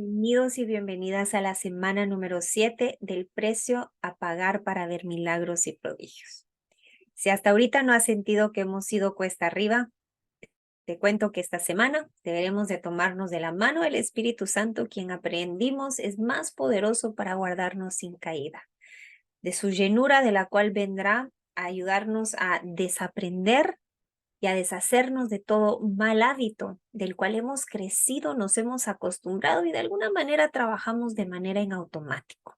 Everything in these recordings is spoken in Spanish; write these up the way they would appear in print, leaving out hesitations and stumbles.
Bienvenidos y bienvenidas a la semana número 7 del precio a pagar para ver milagros y prodigios. Si hasta ahorita no has sentido que hemos ido cuesta arriba, te cuento que esta semana deberemos de tomarnos de la mano del Espíritu Santo, quien aprendimos es más poderoso para guardarnos sin caída. De su llenura, de la cual vendrá a ayudarnos a desaprender y a deshacernos de todo mal hábito del cual hemos crecido, nos hemos acostumbrado y de alguna manera trabajamos de manera en automático.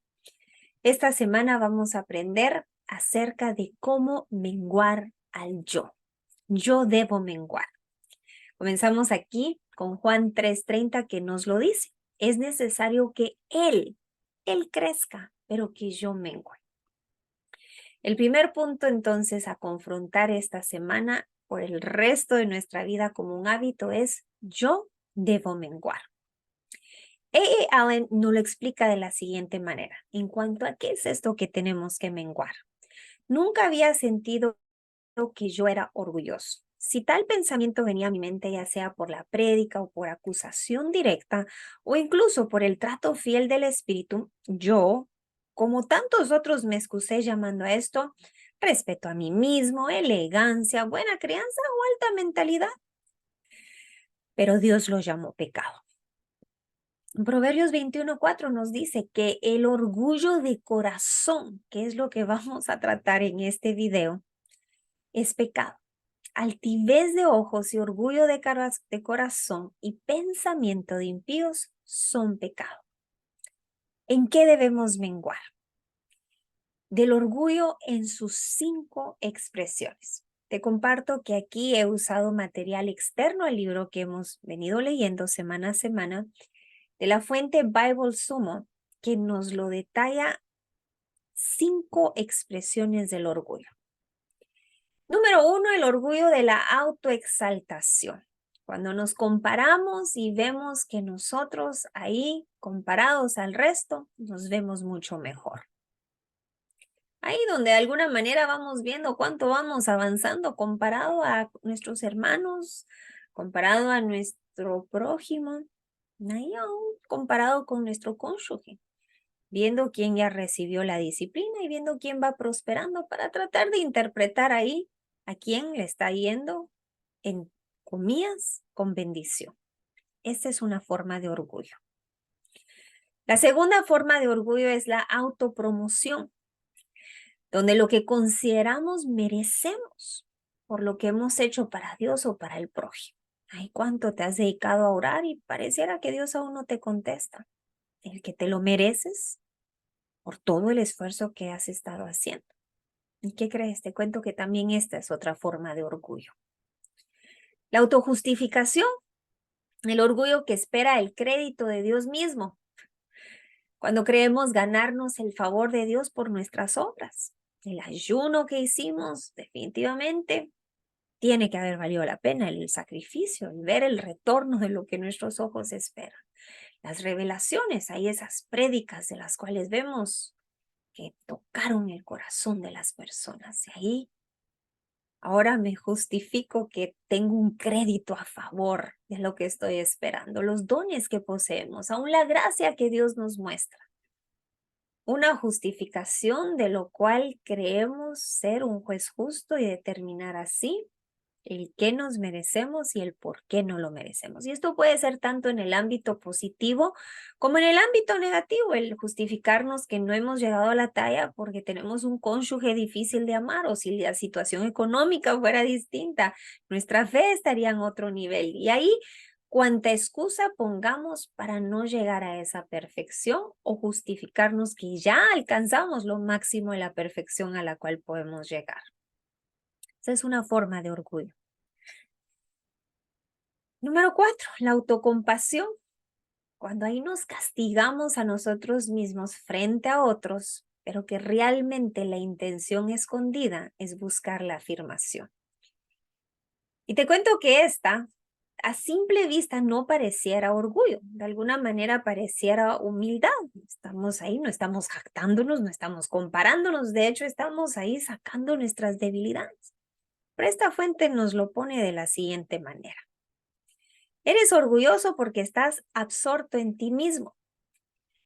Esta semana vamos a aprender acerca de cómo menguar al yo. Yo debo menguar. Comenzamos aquí con Juan 3:30 que nos lo dice. Es necesario que Él crezca, pero que yo mengue. El primer punto entonces a confrontar esta semana por el resto de nuestra vida como un hábito es yo debo menguar. Allen nos lo explica de la siguiente manera, en cuanto a qué es esto que tenemos que menguar. Nunca había sentido que yo era orgulloso. Si tal pensamiento venía a mi mente, ya sea por la prédica o por acusación directa, o incluso por el trato fiel del Espíritu, yo, como tantos otros, me excusé llamando a esto respeto a mí mismo, elegancia, buena crianza o alta mentalidad. Pero Dios lo llamó pecado. En Proverbios 21:4 nos dice que el orgullo de corazón, que es lo que vamos a tratar en este video, es pecado. Altivez de ojos y orgullo de corazón y pensamiento de impíos son pecado. ¿En qué debemos menguar? Del orgullo en sus 5 expresiones. Te comparto que aquí he usado material externo al libro que hemos venido leyendo semana a semana de la fuente Bible Sumo, que nos lo detalla 5 expresiones del orgullo. Número 1, el orgullo de la autoexaltación. Cuando nos comparamos y vemos que nosotros ahí, comparados al resto, nos vemos mucho mejor. Ahí donde de alguna manera vamos viendo cuánto vamos avanzando comparado a nuestros hermanos, comparado a nuestro prójimo, ahí aún comparado con nuestro cónyuge, viendo quién ya recibió la disciplina y viendo quién va prosperando para tratar de interpretar ahí a quién le está yendo en comillas con bendición. Esta es una forma de orgullo. La segunda forma de orgullo es la autopromoción, donde lo que consideramos merecemos por lo que hemos hecho para Dios o para el prójimo. Ay, cuánto te has dedicado a orar y pareciera que Dios aún no te contesta. El que te lo mereces por todo el esfuerzo que has estado haciendo. ¿Y qué crees? Te cuento que también esta es otra forma de orgullo. La autojustificación, el orgullo que espera el crédito de Dios mismo, cuando creemos ganarnos el favor de Dios por nuestras obras. El ayuno que hicimos definitivamente tiene que haber valido la pena, el sacrificio, el ver el retorno de lo que nuestros ojos esperan. Las revelaciones, hay esas prédicas de las cuales vemos que tocaron el corazón de las personas. Y ahí ahora me justifico que tengo un crédito a favor de lo que estoy esperando, los dones que poseemos, aún la gracia que Dios nos muestra. Una justificación de lo cual creemos ser un juez justo y determinar así el qué nos merecemos y el por qué no lo merecemos. Y esto puede ser tanto en el ámbito positivo como en el ámbito negativo, el justificarnos que no hemos llegado a la talla porque tenemos un cónyuge difícil de amar o si la situación económica fuera distinta, nuestra fe estaría en otro nivel. Y ahí, cuanta excusa pongamos para no llegar a esa perfección o justificarnos que ya alcanzamos lo máximo de la perfección a la cual podemos llegar. Esa es una forma de orgullo. Número 4, la autocompasión. Cuando ahí nos castigamos a nosotros mismos frente a otros, pero que realmente la intención escondida es buscar la afirmación. Y te cuento que esta, a simple vista, no pareciera orgullo. De alguna manera pareciera humildad. Estamos ahí, no estamos jactándonos, no estamos comparándonos. De hecho, estamos ahí sacando nuestras debilidades. Pero esta fuente nos lo pone de la siguiente manera. Eres orgulloso porque estás absorto en ti mismo.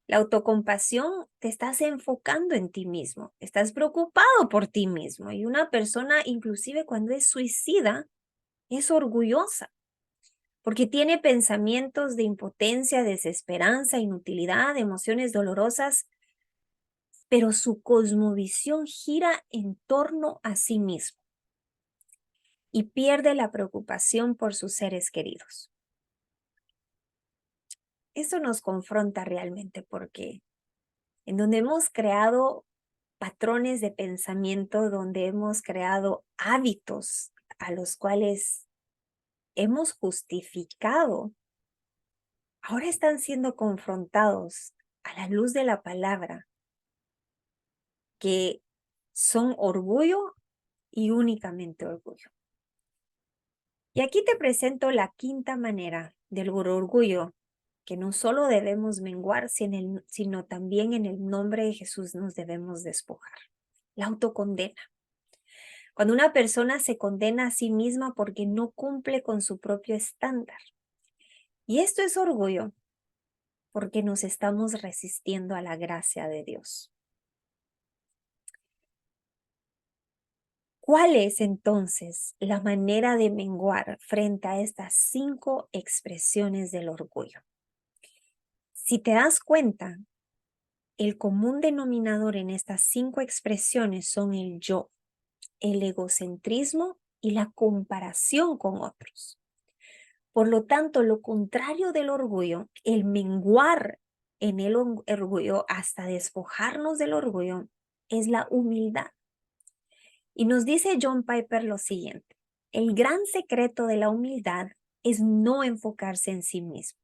La autocompasión, te estás enfocando en ti mismo, estás preocupado por ti mismo. Y una persona, inclusive cuando es suicida, es orgullosa porque tiene pensamientos de impotencia, desesperanza, inutilidad, emociones dolorosas, pero su cosmovisión gira en torno a sí mismo y pierde la preocupación por sus seres queridos. Esto nos confronta realmente porque en donde hemos creado patrones de pensamiento, donde hemos creado hábitos a los cuales hemos justificado, ahora están siendo confrontados a la luz de la palabra, que son orgullo y únicamente orgullo. Y aquí te presento la quinta manera del orgullo, que no solo debemos menguar, sino también en el nombre de Jesús nos debemos despojar. La autocondena. Cuando una persona se condena a sí misma porque no cumple con su propio estándar. Y esto es orgullo porque nos estamos resistiendo a la gracia de Dios. ¿Cuál es entonces la manera de menguar frente a estas 5 expresiones del orgullo? Si te das cuenta, el común denominador en estas 5 expresiones son el yo, el egocentrismo y la comparación con otros. Por lo tanto, lo contrario del orgullo, el menguar en el orgullo hasta despojarnos del orgullo, es la humildad. Y nos dice John Piper lo siguiente: el gran secreto de la humildad es no enfocarse en sí mismo.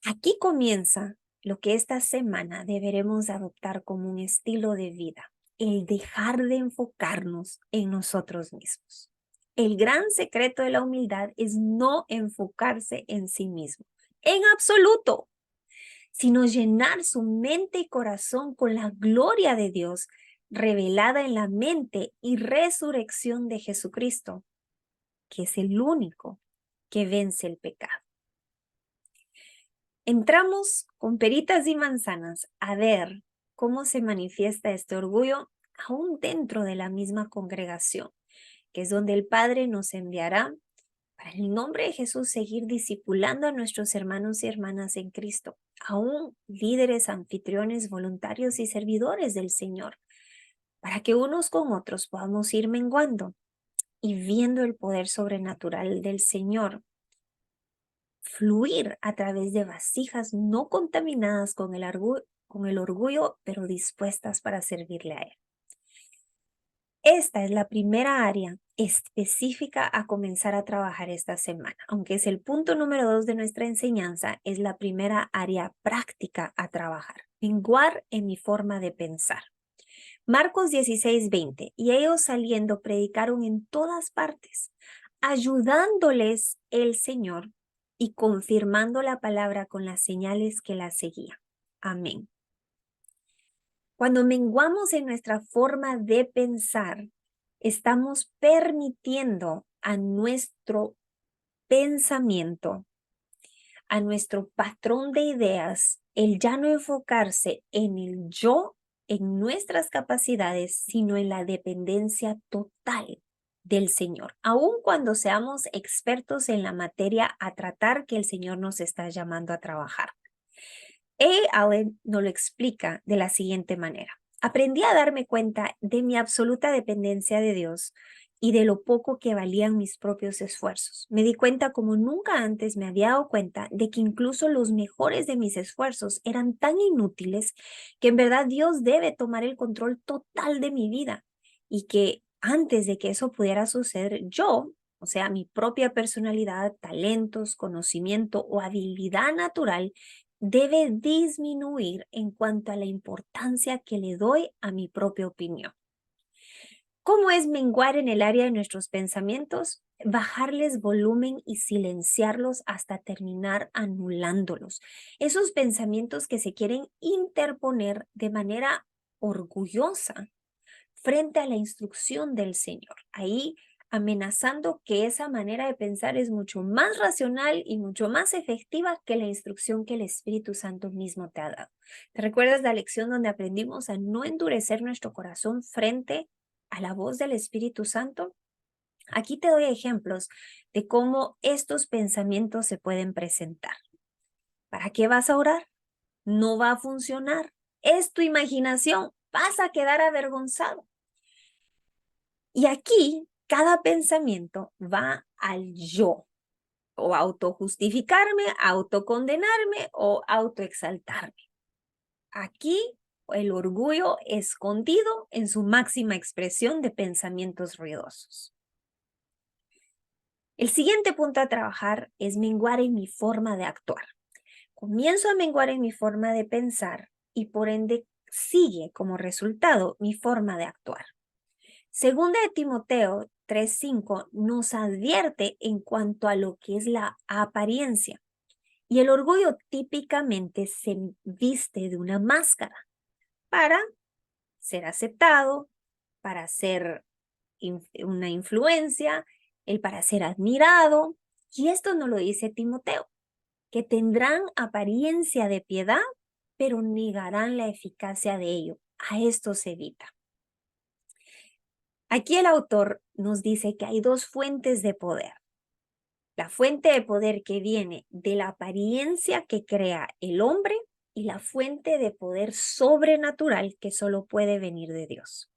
Aquí comienza lo que esta semana deberemos adoptar como un estilo de vida, el dejar de enfocarnos en nosotros mismos. El gran secreto de la humildad es no enfocarse en sí mismo, en absoluto, sino llenar su mente y corazón con la gloria de Dios revelada en la mente y resurrección de Jesucristo, que es el único que vence el pecado. Entramos con peritas y manzanas a ver cómo se manifiesta este orgullo aún dentro de la misma congregación, que es donde el Padre nos enviará para en el nombre de Jesús seguir discipulando a nuestros hermanos y hermanas en Cristo, aún líderes, anfitriones, voluntarios y servidores del Señor, para que unos con otros podamos ir menguando y viendo el poder sobrenatural del Señor fluir a través de vasijas no contaminadas con el orgullo, pero dispuestas para servirle a Él. Esta es la primera área específica a comenzar a trabajar esta semana. Aunque es el punto número 2 de nuestra enseñanza, es la primera área práctica a trabajar. Menguar en mi forma de pensar. Marcos 16:20. Y ellos saliendo predicaron en todas partes, ayudándoles el Señor y confirmando la palabra con las señales que la seguían. Amén. Cuando menguamos en nuestra forma de pensar, estamos permitiendo a nuestro pensamiento, a nuestro patrón de ideas, el ya no enfocarse en el yo, en nuestras capacidades, sino en la dependencia total del Señor, aun cuando seamos expertos en la materia a tratar que el Señor nos está llamando a trabajar. Allen nos lo explica de la siguiente manera: aprendí a darme cuenta de mi absoluta dependencia de Dios y de lo poco que valían mis propios esfuerzos. Me di cuenta como nunca antes me había dado cuenta de que incluso los mejores de mis esfuerzos eran tan inútiles que en verdad Dios debe tomar el control total de mi vida y que antes de que eso pudiera suceder, yo, o sea, mi propia personalidad, talentos, conocimiento o habilidad natural, debe disminuir en cuanto a la importancia que le doy a mi propia opinión. ¿Cómo es menguar en el área de nuestros pensamientos? Bajarles volumen y silenciarlos hasta terminar anulándolos. Esos pensamientos que se quieren interponer de manera orgullosa frente a la instrucción del Señor. Ahí amenazando que esa manera de pensar es mucho más racional y mucho más efectiva que la instrucción que el Espíritu Santo mismo te ha dado. ¿Te recuerdas la lección donde aprendimos a no endurecer nuestro corazón frente a la voz del Espíritu Santo? Aquí te doy ejemplos de cómo estos pensamientos se pueden presentar. ¿Para qué vas a orar? No va a funcionar. Es tu imaginación. Vas a quedar avergonzado. Y aquí cada pensamiento va al yo, o autojustificarme, autocondenarme o autoexaltarme. Aquí el orgullo escondido en su máxima expresión de pensamientos ruidosos. El siguiente punto a trabajar es menguar en mi forma de actuar. Comienzo a menguar en mi forma de pensar y por ende sigue como resultado mi forma de actuar. Segunda de Timoteo 3:5 nos advierte en cuanto a lo que es la apariencia. Y el orgullo típicamente se viste de una máscara para ser aceptado, para ser una influencia, el para ser admirado. Y esto nos lo dice Timoteo, que tendrán apariencia de piedad, pero negarán la eficacia de ello. A esto se evita. Aquí el autor nos dice que hay dos fuentes de poder. La fuente de poder que viene de la apariencia que crea el hombre y la fuente de poder sobrenatural que solo puede venir de Dios.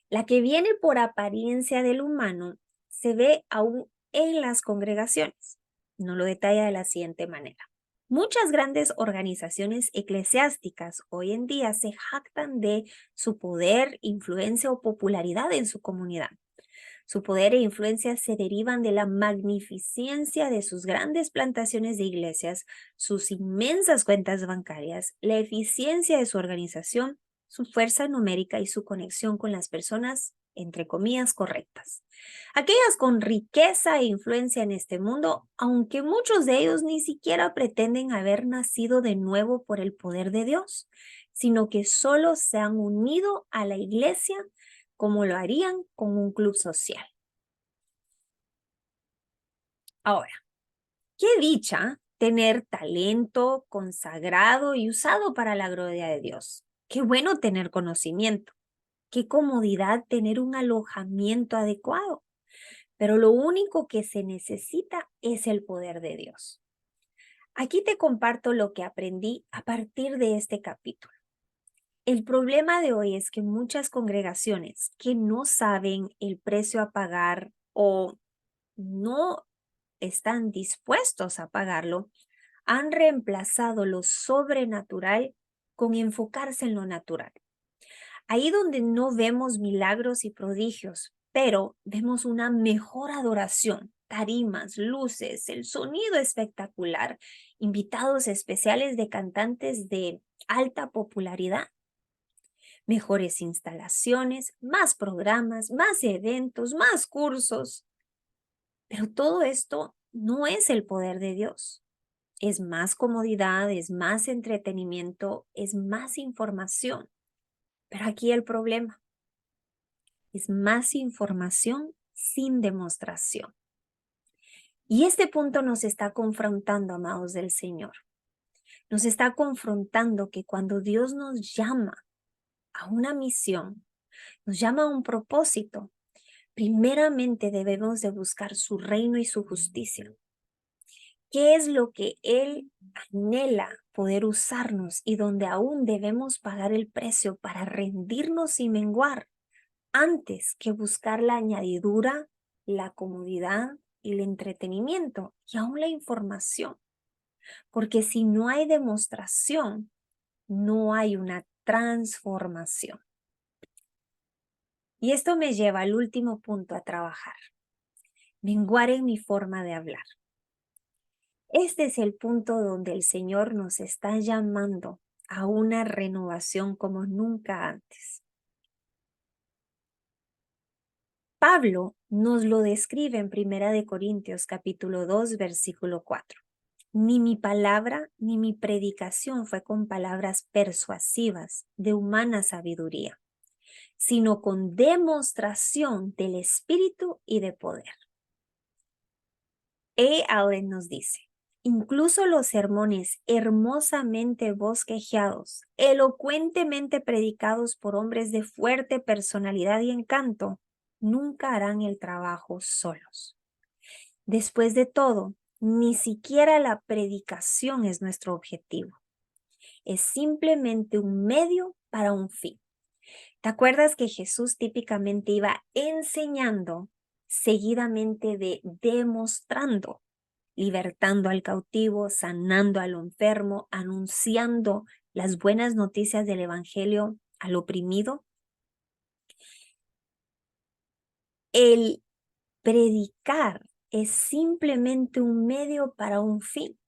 La que viene por apariencia del humano se ve aún en las congregaciones. Nos lo detalla de la siguiente manera. Muchas grandes organizaciones eclesiásticas hoy en día se jactan de su poder, influencia o popularidad en su comunidad. Su poder e influencia se derivan de la magnificencia de sus grandes plantaciones de iglesias, sus inmensas cuentas bancarias, la eficiencia de su organización, su fuerza numérica y su conexión con las personas, entre comillas, correctas. Aquellas con riqueza e influencia en este mundo, aunque muchos de ellos ni siquiera pretenden haber nacido de nuevo por el poder de Dios, sino que solo se han unido a la iglesia como lo harían con un club social. Ahora, qué dicha tener talento consagrado y usado para la gloria de Dios. Qué bueno tener conocimiento. Qué comodidad tener un alojamiento adecuado. Pero lo único que se necesita es el poder de Dios. Aquí te comparto lo que aprendí a partir de este capítulo. El problema de hoy es que muchas congregaciones que no saben el precio a pagar o no están dispuestos a pagarlo, han reemplazado lo sobrenatural con enfocarse en lo natural. Ahí donde no vemos milagros y prodigios, pero vemos una mejor adoración, tarimas, luces, el sonido espectacular, invitados especiales de cantantes de alta popularidad, mejores instalaciones, más programas, más eventos, más cursos. Pero todo esto no es el poder de Dios. Es más comodidad, es más entretenimiento, es más información. Pero aquí el problema es más información sin demostración. Y este punto nos está confrontando, amados del Señor. Nos está confrontando que cuando Dios nos llama a una misión, nos llama a un propósito, primeramente debemos de buscar su reino y su justicia. ¿Qué es lo que Él anhela poder usarnos y donde aún debemos pagar el precio para rendirnos y menguar antes que buscar la añadidura, la comodidad y el entretenimiento y aún la información? Porque si no hay demostración, no hay una transformación. Y esto me lleva al último punto a trabajar. Menguar en mi forma de hablar. Este es el punto donde el Señor nos está llamando a una renovación como nunca antes. Pablo nos lo describe en 1 Corintios capítulo 2, versículo 4. Ni mi palabra ni mi predicación fue con palabras persuasivas de humana sabiduría, sino con demostración del Espíritu y de poder. Allen nos dice, incluso los sermones hermosamente bosquejados, elocuentemente predicados por hombres de fuerte personalidad y encanto, nunca harán el trabajo solos. Después de todo, ni siquiera la predicación es nuestro objetivo. Es simplemente un medio para un fin. ¿Te acuerdas que Jesús típicamente iba enseñando seguidamente de demostrando, libertando al cautivo, sanando al enfermo, anunciando las buenas noticias del evangelio al oprimido? El predicar es simplemente un medio para un fin.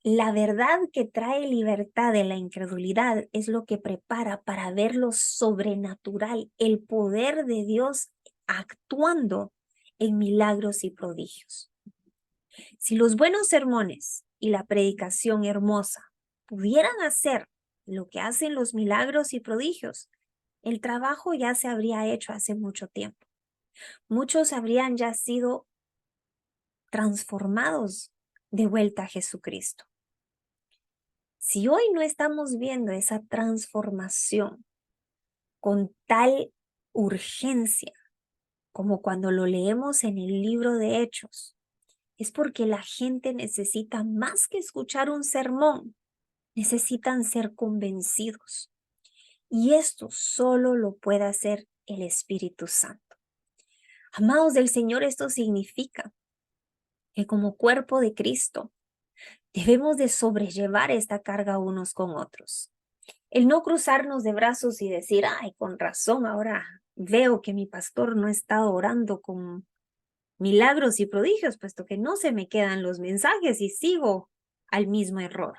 La verdad que trae libertad de la incredulidad es lo que prepara para ver lo sobrenatural, el poder de Dios actuando en milagros y prodigios. Si los buenos sermones y la predicación hermosa pudieran hacer lo que hacen los milagros y prodigios, el trabajo ya se habría hecho hace mucho tiempo. Muchos habrían ya sido transformados de vuelta a Jesucristo. Si hoy no estamos viendo esa transformación con tal urgencia como cuando lo leemos en el libro de Hechos, es porque la gente necesita más que escuchar un sermón, necesitan ser convencidos. Y esto solo lo puede hacer el Espíritu Santo. Amados del Señor, esto significa que como cuerpo de Cristo debemos de sobrellevar esta carga unos con otros. El no cruzarnos de brazos y decir, ay, con razón, ahora veo que mi pastor no está orando con milagros y prodigios, puesto que no se me quedan los mensajes y sigo al mismo error.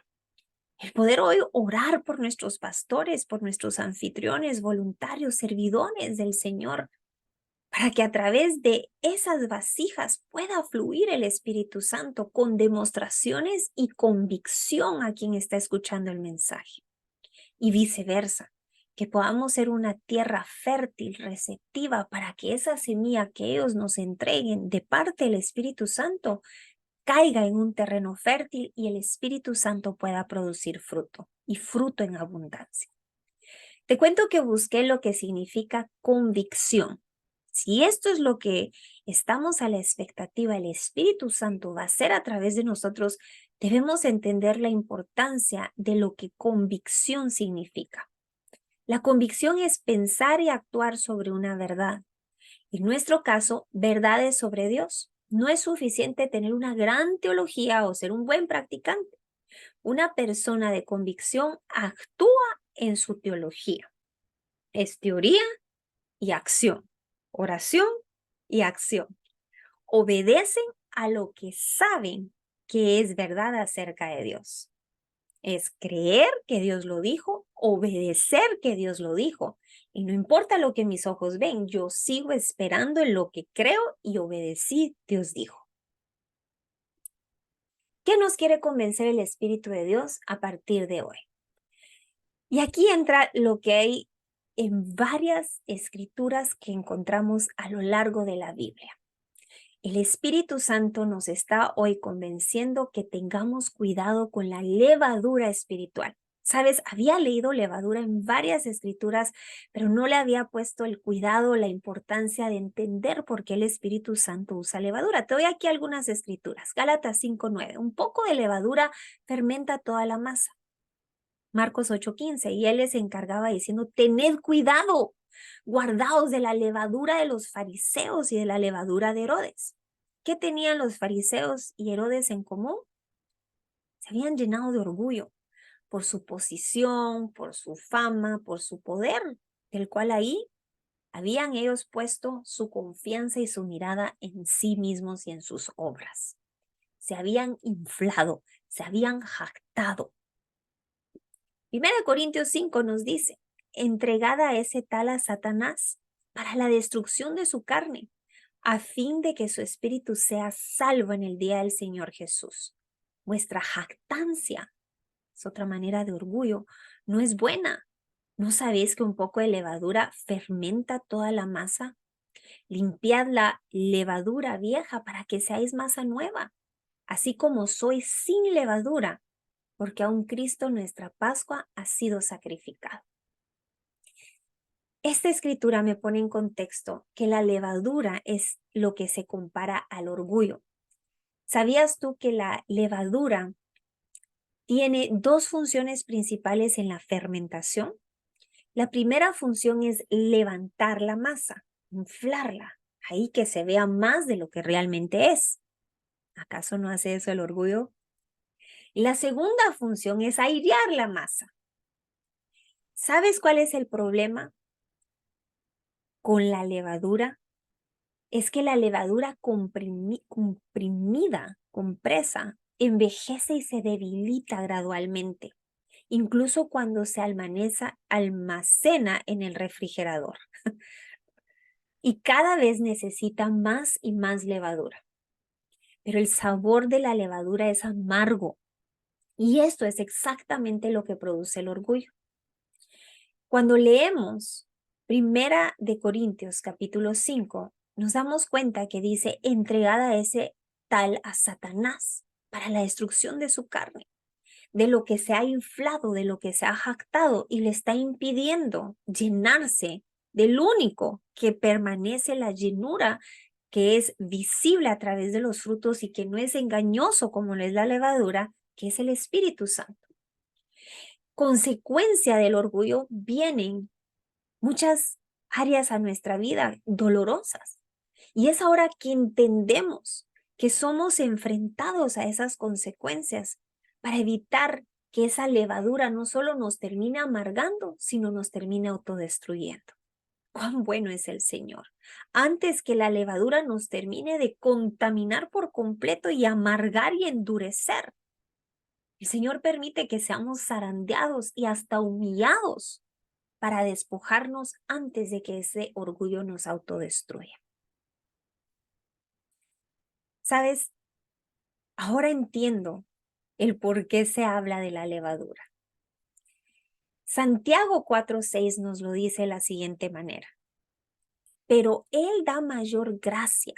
El poder hoy orar por nuestros pastores, por nuestros anfitriones, voluntarios, servidores del Señor, para que a través de esas vasijas pueda fluir el Espíritu Santo con demostraciones y convicción a quien está escuchando el mensaje. Y viceversa, que podamos ser una tierra fértil, receptiva, para que esa semilla que ellos nos entreguen de parte del Espíritu Santo caiga en un terreno fértil y el Espíritu Santo pueda producir fruto, y fruto en abundancia. Te cuento que busqué lo que significa convicción. Si esto es lo que estamos a la expectativa, el Espíritu Santo va a hacer a través de nosotros, debemos entender la importancia de lo que convicción significa. La convicción es pensar y actuar sobre una verdad. En nuestro caso, verdades sobre Dios. No es suficiente tener una gran teología o ser un buen practicante. Una persona de convicción actúa en su teología. Es teoría y acción. Oración y acción. Obedecen a lo que saben que es verdad acerca de Dios. Es creer que Dios lo dijo, obedecer que Dios lo dijo. Y no importa lo que mis ojos ven, yo sigo esperando en lo que creo y obedecí, Dios dijo. ¿Qué nos quiere convencer el Espíritu de Dios a partir de hoy? Y aquí entra lo que hay en varias escrituras que encontramos a lo largo de la Biblia. El Espíritu Santo nos está hoy convenciendo que tengamos cuidado con la levadura espiritual. Sabes, había leído levadura en varias escrituras, pero no le había puesto el cuidado, la importancia de entender por qué el Espíritu Santo usa levadura. Te doy aquí algunas escrituras. Gálatas 5:9. Un poco de levadura fermenta toda la masa. Marcos 8:15. Y él les encargaba diciendo, tened cuidado, guardaos de la levadura de los fariseos y de la levadura de Herodes. ¿Qué tenían los fariseos y Herodes en común? Se habían llenado de orgullo por su posición, por su fama, por su poder, del cual ahí habían ellos puesto su confianza y su mirada en sí mismos y en sus obras. Se habían inflado, se habían jactado. 1 Corintios 5 nos dice, entregada ese tal a Satanás para la destrucción de su carne, a fin de que su espíritu sea salvo en el día del Señor Jesús. Vuestra jactancia, es otra manera de orgullo, no es buena. ¿No sabéis que un poco de levadura fermenta toda la masa? Limpiad la levadura vieja para que seáis masa nueva, así como sois sin levadura, porque aún Cristo nuestra Pascua ha sido sacrificado. Esta escritura me pone en contexto que la levadura es lo que se compara al orgullo. ¿Sabías tú que la levadura tiene dos funciones principales en la fermentación? La primera función es levantar la masa, inflarla, ahí que se vea más de lo que realmente es. ¿Acaso no hace eso el orgullo? Y la segunda función es airear la masa. ¿Sabes cuál es el problema con la levadura? Es que la levadura comprimida, compresa, envejece y se debilita gradualmente, incluso cuando se almacena en el refrigerador. Y cada vez necesita más y más levadura. Pero el sabor de la levadura es amargo. Y esto es exactamente lo que produce el orgullo. Cuando leemos Primera de Corintios capítulo 5, nos damos cuenta que dice, entregada ese tal a Satanás para la destrucción de su carne, de lo que se ha inflado, de lo que se ha jactado y le está impidiendo llenarse del único que permanece la llenura, que es visible a través de los frutos y que no es engañoso como lo es la levadura, que es el Espíritu Santo. Consecuencia del orgullo vienen muchas áreas a nuestra vida dolorosas. Y es ahora que entendemos que somos enfrentados a esas consecuencias para evitar que esa levadura no solo nos termine amargando, sino nos termine autodestruyendo. ¡Cuán bueno es el Señor! Antes que la levadura nos termine de contaminar por completo y amargar y endurecer, el Señor permite que seamos zarandeados y hasta humillados para despojarnos antes de que ese orgullo nos autodestruya. ¿Sabes? Ahora entiendo el por qué se habla de la levadura. Santiago 4:6 nos lo dice de la siguiente manera. Pero Él da mayor gracia.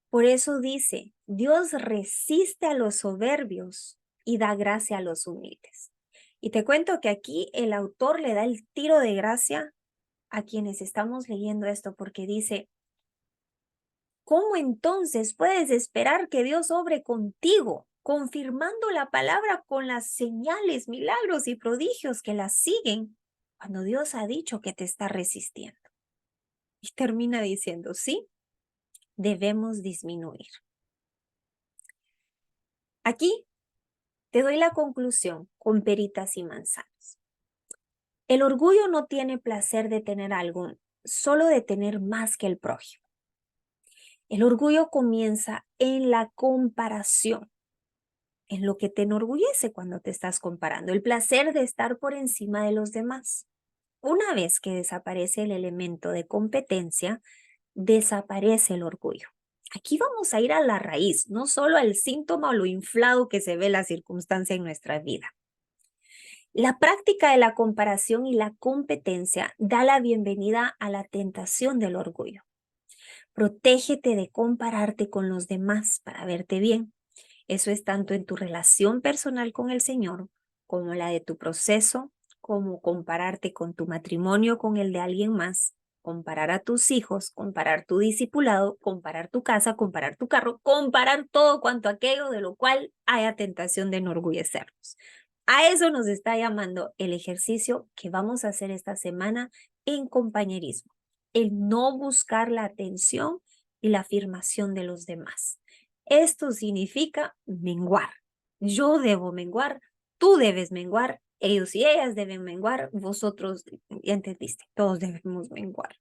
Por eso dice, Dios resiste a los soberbios y da gracia a los humildes. Y te cuento que aquí el autor le da el tiro de gracia a quienes estamos leyendo esto porque dice, ¿cómo entonces puedes esperar que Dios obre contigo, confirmando la palabra con las señales, milagros y prodigios que la siguen, cuando Dios ha dicho que te está resistiendo? Y termina diciendo, sí, debemos disminuir. Aquí te doy la conclusión con peritas y manzanas. El orgullo no tiene placer de tener algo, solo de tener más que el prójimo. El orgullo comienza en la comparación, en lo que te enorgullece cuando te estás comparando, el placer de estar por encima de los demás. Una vez que desaparece el elemento de competencia, desaparece el orgullo. Aquí vamos a ir a la raíz, no solo al síntoma o lo inflado que se ve la circunstancia en nuestra vida. La práctica de la comparación y la competencia da la bienvenida a la tentación del orgullo. Protégete de compararte con los demás para verte bien. Eso es tanto en tu relación personal con el Señor, como la de tu proceso, como compararte con tu matrimonio con el de alguien más, comparar a tus hijos, comparar tu discipulado, comparar tu casa, comparar tu carro, comparar todo cuanto aquello de lo cual haya tentación de enorgullecernos. A eso nos está llamando el ejercicio que vamos a hacer esta semana en compañerismo, el no buscar la atención y la afirmación de los demás. Esto significa menguar. Yo debo menguar, tú debes menguar, ellos y ellas deben menguar, vosotros, ya entendiste, todos debemos menguar.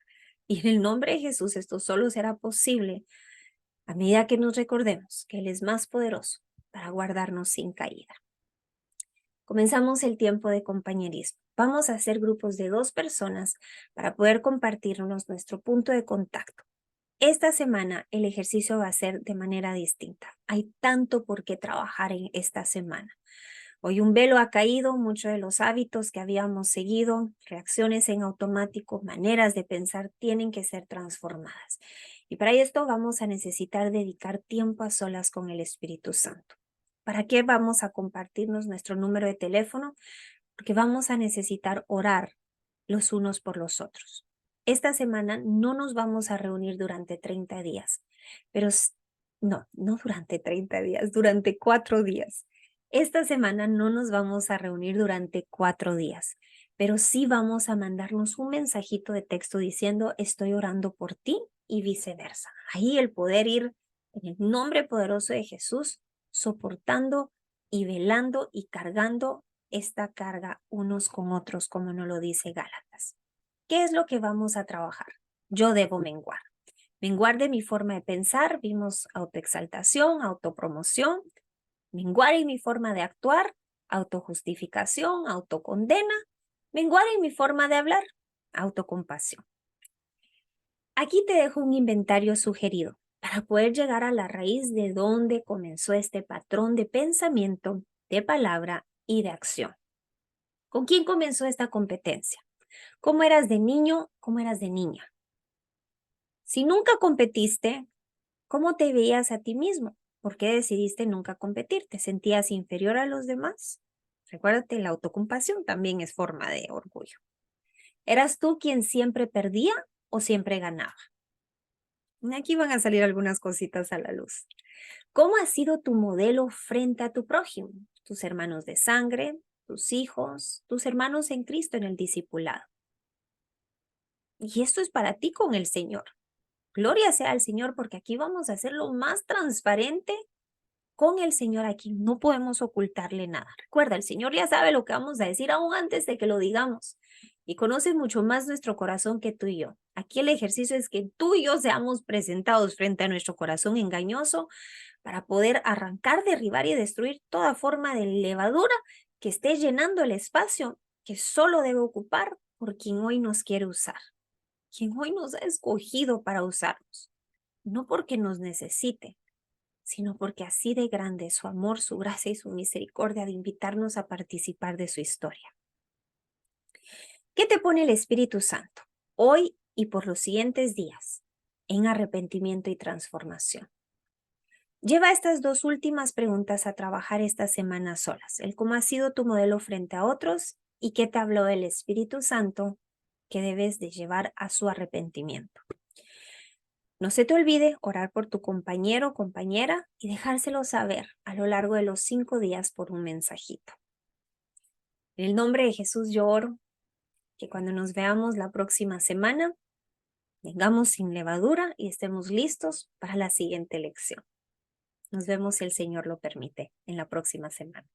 Y en el nombre de Jesús esto solo será posible a medida que nos recordemos que Él es más poderoso para guardarnos sin caída. Comenzamos el tiempo de compañerismo. Vamos a hacer grupos de 2 personas para poder compartirnos nuestro punto de contacto. Esta semana el ejercicio va a ser de manera distinta. Hay tanto por qué trabajar en esta semana. Hoy un velo ha caído, muchos de los hábitos que habíamos seguido, reacciones en automático, maneras de pensar tienen que ser transformadas. Y para esto vamos a necesitar dedicar tiempo a solas con el Espíritu Santo. ¿Para qué vamos a compartirnos nuestro número de teléfono? Porque vamos a necesitar orar los unos por los otros. Esta semana no nos vamos a reunir durante 30 días, pero no durante 30 días, durante 4 días. Esta semana no nos vamos a reunir durante 4 días, pero sí vamos a mandarnos un mensajito de texto diciendo estoy orando por ti y viceversa. Ahí el poder ir en el nombre poderoso de Jesús, soportando y velando y cargando esta carga unos con otros, como nos lo dice Gálatas. ¿Qué es lo que vamos a trabajar? Yo debo menguar. Menguar de mi forma de pensar, vimos autoexaltación, autopromoción, menguar en mi forma de actuar, autojustificación, autocondena, menguar en mi forma de hablar, autocompasión. Aquí te dejo un inventario sugerido para poder llegar a la raíz de dónde comenzó este patrón de pensamiento, de palabra y de acción. ¿Con quién comenzó esta competencia? ¿Cómo eras de niño? ¿Cómo eras de niña? Si nunca competiste, ¿cómo te veías a ti mismo? ¿Por qué decidiste nunca competir? ¿Te sentías inferior a los demás? Recuérdate, la autocompasión también es forma de orgullo. ¿Eras tú quien siempre perdía o siempre ganaba? Aquí van a salir algunas cositas a la luz. ¿Cómo ha sido tu modelo frente a tu prójimo? Tus hermanos de sangre, tus hijos, tus hermanos en Cristo en el discipulado. Y esto es para ti con el Señor. Gloria sea al Señor, porque aquí vamos a hacerlo más transparente con el Señor. Aquí no podemos ocultarle nada. Recuerda, el Señor ya sabe lo que vamos a decir aún antes de que lo digamos. Y conoce mucho más nuestro corazón que tú y yo. Aquí el ejercicio es que tú y yo seamos presentados frente a nuestro corazón engañoso para poder arrancar, derribar y destruir toda forma de levadura que esté llenando el espacio que solo debe ocupar por quien hoy nos quiere usar, quien hoy nos ha escogido para usarnos, no porque nos necesite, sino porque así de grande es su amor, su gracia y su misericordia de invitarnos a participar de su historia. ¿Qué te pone el Espíritu Santo hoy y por los siguientes días en arrepentimiento y transformación? Lleva estas dos últimas preguntas a trabajar esta semana solas. El cómo ha sido tu modelo frente a otros y qué te habló el Espíritu Santo que debes de llevar a su arrepentimiento. No se te olvide orar por tu compañero o compañera y dejárselo saber a lo largo de los 5 días por un mensajito. En el nombre de Jesús yo oro que cuando nos veamos la próxima semana, vengamos sin levadura y estemos listos para la siguiente lección. Nos vemos si el Señor lo permite en la próxima semana.